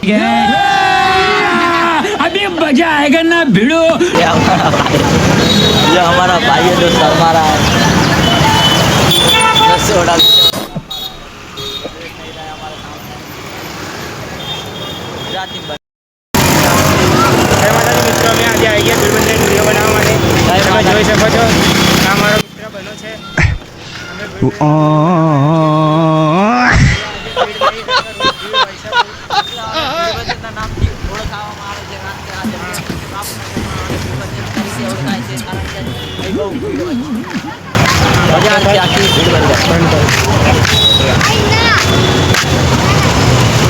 क्या अभी मजा आएगा ना भिड़ो। ये हमारा भाई है जो शर्मा रहा है। મિત્રો અમે આજે આવી ગયા ભીડબંધન વિડીયો બનાવવા માટે. તમે જોઈ શકો છો આ મારો મિત્ર બનો છે.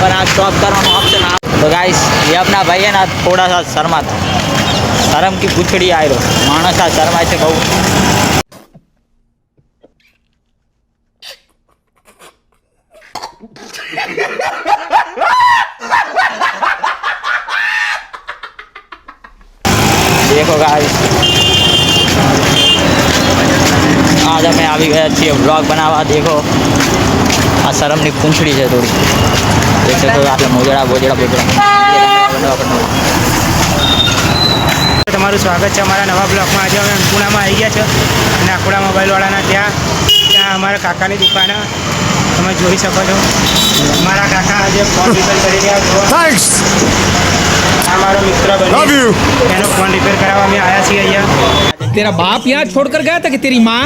पर आज स्टॉप करवाना ऑप्शन आ तो गाइस ये अपना भाई है ना थोड़ा सा शर्मा था, शर्म की पूछड़ी आए रो मानस आ शर्मा से कहूँ। देखो गाइस आज हमें आ गया छे ब्लॉग बनावा। देखो आ शर्म ની પૂંછડી છે થોડી દેખ શકો આપણે મોજડા બોજડા બોજડા તમારું સ્વાગત છે અમારા નવા બ્લોગમાં. આજે અમે અન્નપૂર્ણામાં આવી ગયા છે અને આખોડા મોબાઈલવાળાના ત્યાં અમારા કાકાની દુકાન તમે જોઈ શકો છો. મારા કાકા આજે ફોન રિપેર કરી રહ્યા છે. આ મારો મિત્ર બને એનો ફોન રિપેર કરાવવા અમે આવ્યા છીએ અહીંયા. तेरा बाप यहाँ छोड़कर गया था कि तेरी माँ?